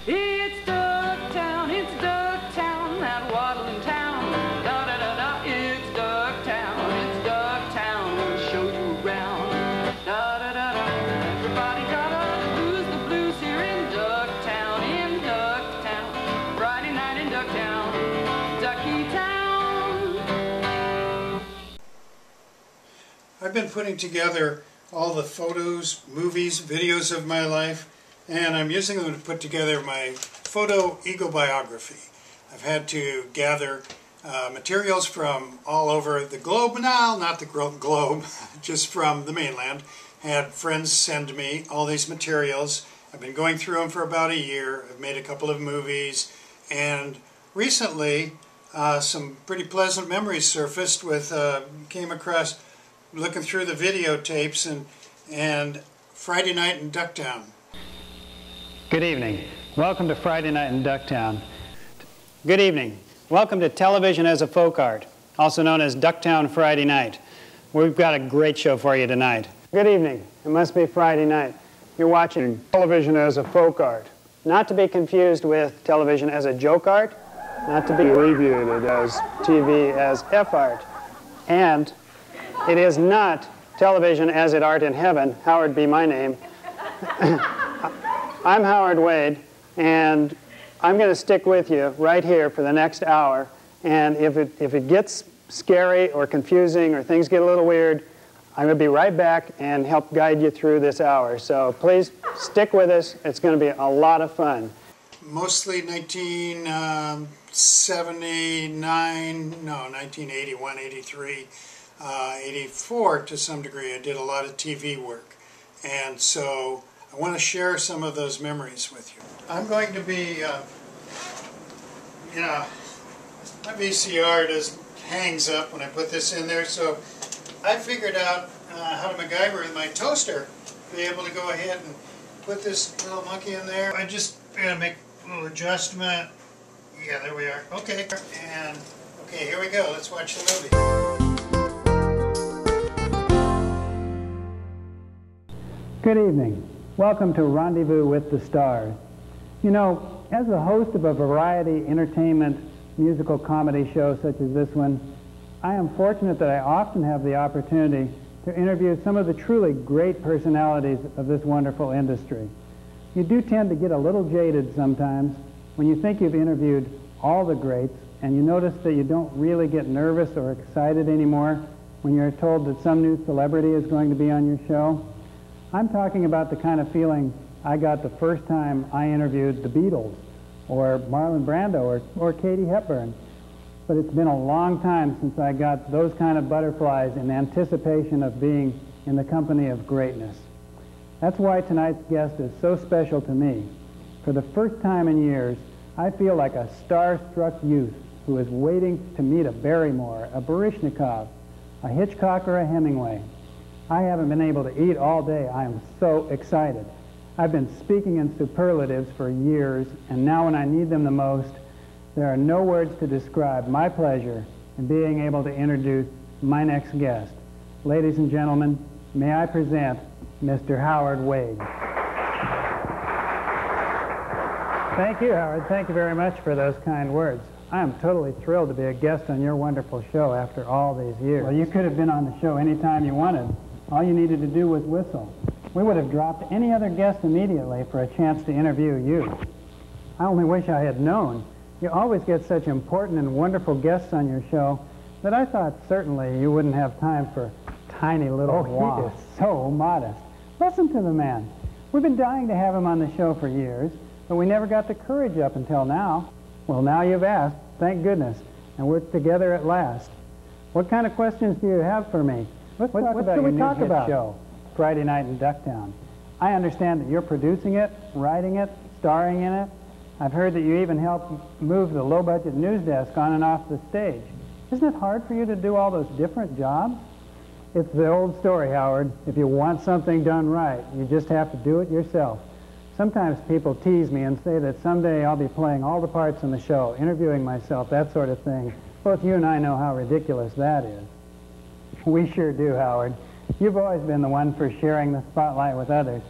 It's Ducktown, that waddling town. Da-da-da-da, it's Ducktown, we'll show you around. Da-da-da-da, everybody gotta lose the blues here in Ducktown, Friday night in Ducktown, Ducky Town. I've been putting together all the photos, movies, videos of my life, and I'm using them to put together my photo ego biography. I've had to gather materials from all over the globe, now not the globe, just from the mainland. Had friends send me all these materials. I've been going through them for about a year. I've made a couple of movies, and recently some pretty pleasant memories surfaced with, came across looking through the videotapes and Friday Night in Ducktown. Good evening. Welcome to Friday Night in Ducktown. Good evening. Welcome to Television as a Folk Art, also known as Ducktown Friday Night. We've got a great show for you tonight. Good evening. It must be Friday night. You're watching Television as a Folk Art. Not to be confused with Television as a Joke Art, not to be abbreviated as TV as F-Art. And it is not Television as it art in heaven. Howard be my name. I'm Howard Wade, and I'm going to stick with you right here for the next hour. And if it gets scary or confusing or things get a little weird, I'm going to be right back and help guide you through this hour. So please stick with us. It's going to be a lot of fun. Mostly 1981, 83. 84 to some degree. I did a lot of TV work, and so I want to share some of those memories with you. I'm going to be, my VCR just hangs up when I put this in there, so I figured out how to MacGyver with my toaster, be able to go ahead and put this little monkey in there. I just gotta make a little adjustment. Yeah, there we are. Okay, and okay, here we go. Let's watch the movie. Good evening. Welcome to Rendezvous with the Stars. You know, as the host of a variety entertainment musical comedy show such as this one, I am fortunate that I often have the opportunity to interview some of the truly great personalities of this wonderful industry. You do tend to get a little jaded sometimes when you think you've interviewed all the greats and you notice that you don't really get nervous or excited anymore when you're told that some new celebrity is going to be on your show. I'm talking about the kind of feeling I got the first time I interviewed the Beatles, or Marlon Brando, or Katie Hepburn. But it's been a long time since I got those kind of butterflies in anticipation of being in the company of greatness. That's why tonight's guest is so special to me. For the first time in years, I feel like a star-struck youth who is waiting to meet a Barrymore, a Baryshnikov, a Hitchcock, or a Hemingway. I haven't been able to eat all day. I am so excited. I've been speaking in superlatives for years, and now when I need them the most, there are no words to describe my pleasure in being able to introduce my next guest. Ladies and gentlemen, may I present Mr. Howard Wade. Thank you, Howard. Thank you very much for those kind words. I am totally thrilled to be a guest on your wonderful show after all these years. Well, you could have been on the show anytime you wanted. All you needed to do was whistle. We would have dropped any other guest immediately for a chance to interview you. I only wish I had known. You always get such important and wonderful guests on your show that I thought certainly you wouldn't have time for tiny little He is so modest. Listen to the man. We've been dying to have him on the show for years, but we never got the courage up until now. Well, now you've asked, thank goodness, and we're together at last. What kind of questions do you have for me? What should we talk about? Show, Friday Night in Ducktown. I understand that you're producing it, writing it, starring in it. I've heard that you even helped move the low-budget news desk on and off the stage. Isn't it hard for you to do all those different jobs? It's the old story, Howard. If you want something done right, you just have to do it yourself. Sometimes people tease me and say that someday I'll be playing all the parts in the show, interviewing myself, that sort of thing. Both you and I know how ridiculous that is. We sure do, Howard. You've always been the one for sharing the spotlight with others.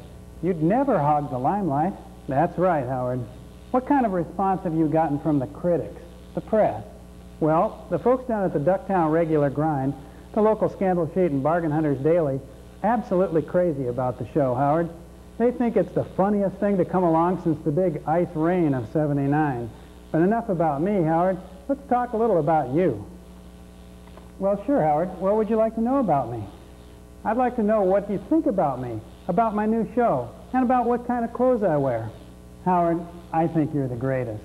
You'd never hog the limelight. That's right, Howard. What kind of response have you gotten from the critics, the press? Well, the folks down at the Ducktown Regular Grind, the local Scandal Sheet and Bargain Hunters Daily, absolutely crazy about the show, Howard. They think it's the funniest thing to come along since the big ice rain of '79. But enough about me, Howard. Let's talk a little about you. Well, sure, Howard. What would you like to know about me? I'd like to know what you think about me, about my new show, and about what kind of clothes I wear. Howard, I think you're the greatest.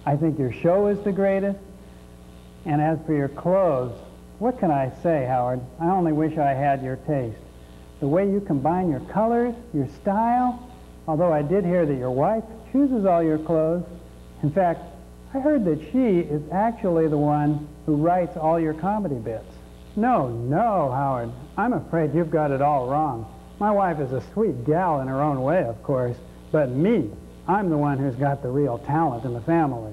I think your show is the greatest. And as for your clothes, what can I say, Howard? I only wish I had your taste. The way you combine your colors, your style, although I did hear that your wife chooses all your clothes. In fact, I heard that she is actually the one who writes all your comedy bits. No, Howard, I'm afraid you've got it all wrong. My wife is a sweet gal in her own way, of course, but me, I'm the one who's got the real talent in the family.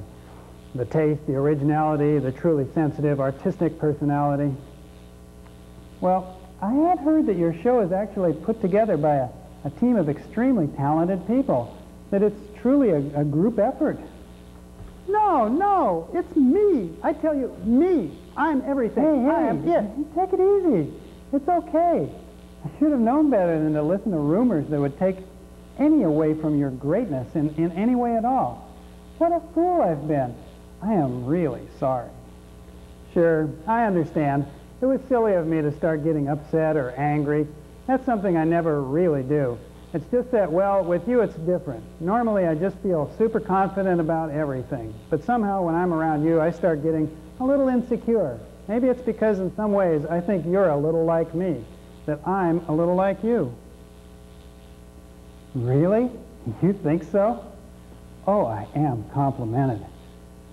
The taste, the originality, the truly sensitive, artistic personality. Well, I had heard that your show is actually put together by a team of extremely talented people, that it's truly a group effort. No, it's me. I tell you, me. I'm everything. Hey, I am it. Take it easy. It's okay. I should have known better than to listen to rumors that would take any away from your greatness in any way at all. What a fool I've been. I am really sorry. Sure, I understand. It was silly of me to start getting upset or angry. That's something I never really do. It's just that, well, with you it's different. Normally I just feel super confident about everything. But somehow when I'm around you, I start getting a little insecure. Maybe it's because in some ways I think you're a little like me, that I'm a little like you. Really? You think so? Oh, I am complimented.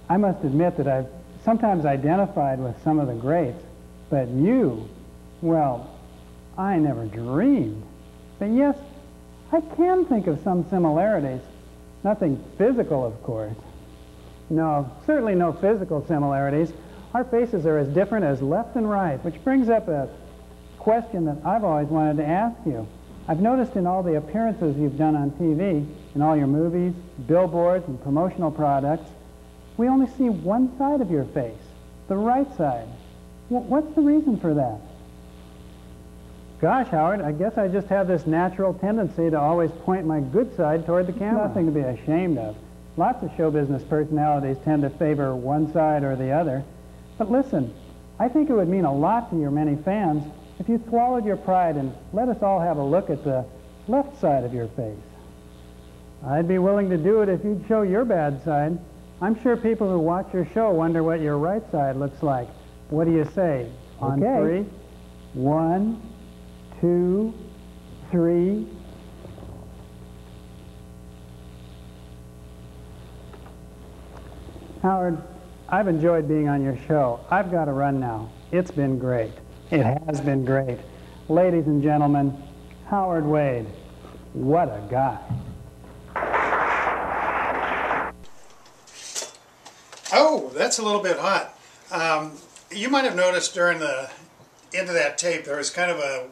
I must admit that I've sometimes identified with some of the greats, but you, well, I never dreamed. But yes, I can think of some similarities. Nothing physical, of course. No, certainly no physical similarities. Our faces are as different as left and right, which brings up a question that I've always wanted to ask you. I've noticed in all the appearances you've done on TV, in all your movies, billboards, and promotional products, we only see one side of your face, the right side. What's the reason for that? Gosh, Howard, I guess I just have this natural tendency to always point my good side toward the camera. Nothing to be ashamed of. Lots of show business personalities tend to favor one side or the other. But listen, I think it would mean a lot to your many fans if you swallowed your pride and let us all have a look at the left side of your face. I'd be willing to do it if you'd show your bad side. I'm sure people who watch your show wonder what your right side looks like. What do you say? On three? 1, 2, 3. Howard, I've enjoyed being on your show. I've got to run now. It's been great. It has been great. Ladies and gentlemen, Howard Wade. What a guy. Oh, that's a little bit hot. You might have noticed during the end of that tape there was kind of a,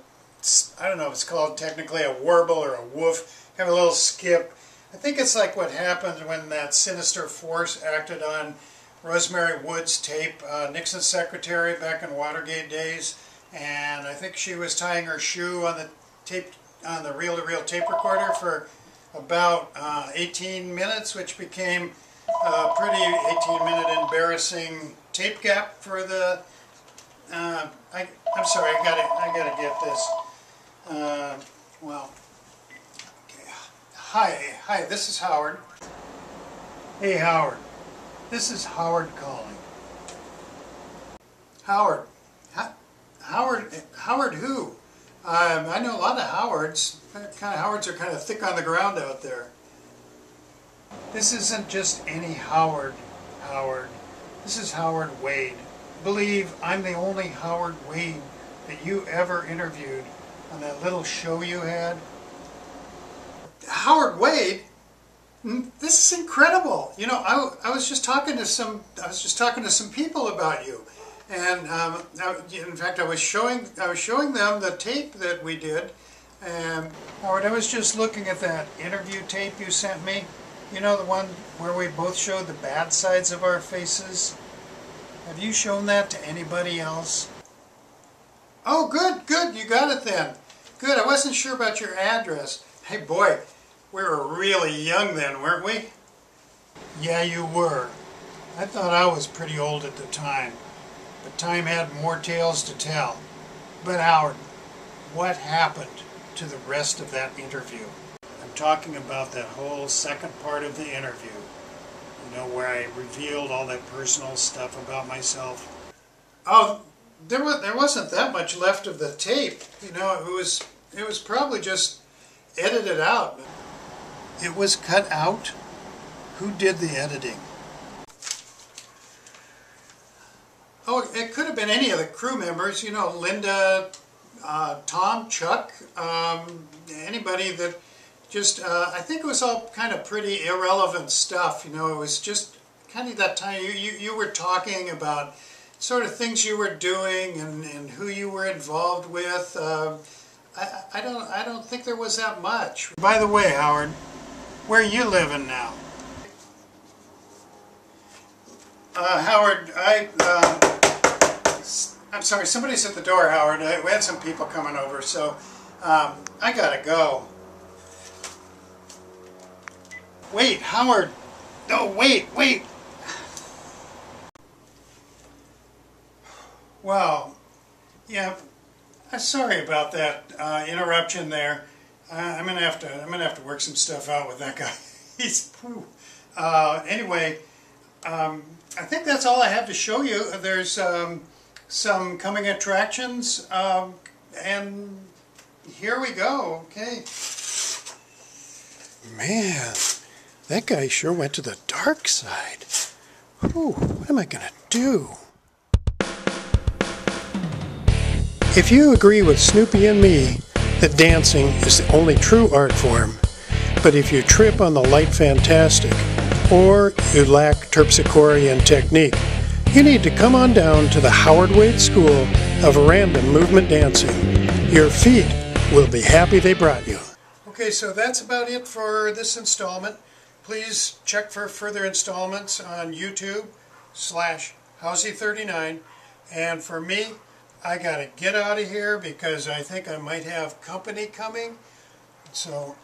I don't know if it's called technically a warble or a woof, kind of a little skip. I think it's like what happened when that sinister force acted on Rosemary Wood's tape, Nixon's secretary back in Watergate days, and I think she was tying her shoe on the tape, on the reel-to-reel tape recorder for about 18 minutes, which became a pretty 18-minute embarrassing tape gap for the. I'm sorry, I gotta get this. Well, okay. Hi, this is Howard. Hey, Howard. This is Howard calling. Howard. Howard who? I know a lot of Howards. Kind of Howards are kind of thick on the ground out there. This isn't just any Howard. This is Howard Wade. Believe I'm the only Howard Wade that you ever interviewed on that little show you had. Howard Wade? This is incredible. You know, I was just talking to some people about you, and in fact, I was showing them the tape that we did. And Howard, I was just looking at that interview tape you sent me, You know, the one where we both showed the bad sides of our faces? Have you shown that to anybody else? Oh, good, good, you got it then. Good, I wasn't sure about your address. Hey boy, we were really young then, weren't we? Yeah, you were. I thought I was pretty old at the time, but time had more tales to tell. But Howard, what happened to the rest of that interview? I'm talking about that whole second part of the interview. You know, where I revealed all that personal stuff about myself. Oh, there wasn't that much left of the tape. You know, it was probably just edited out. It was cut out? Who did the editing? Oh, it could have been any of the crew members, you know, Linda, Tom, Chuck, anybody that just, I think it was all kind of pretty irrelevant stuff, you know, it was just kind of that time you were talking about sort of things you were doing and who you were involved with. I don't think there was that much. By the way, Howard, where are you living now? Howard, I'm sorry, somebody's at the door, Howard. We had some people coming over, so I gotta go. Wait, Howard. No, wait. Wow. Yeah, I'm sorry about that interruption there. I'm gonna have to work some stuff out with that guy. He's anyway. I think that's all I have to show you. There's some coming attractions, and here we go. Okay. Man, that guy sure went to the dark side. Whew, what am I gonna do? If you agree with Snoopy and me that dancing is the only true art form, but if you trip on the light fantastic, or you lack terpsichorean technique, you need to come on down to the Howard Wade School of Random Movement Dancing. Your feet will be happy they brought you. Okay, so that's about it for this installment. Please check for further installments on YouTube/Housey39. And for me, I gotta get out of here because I think I might have company coming. So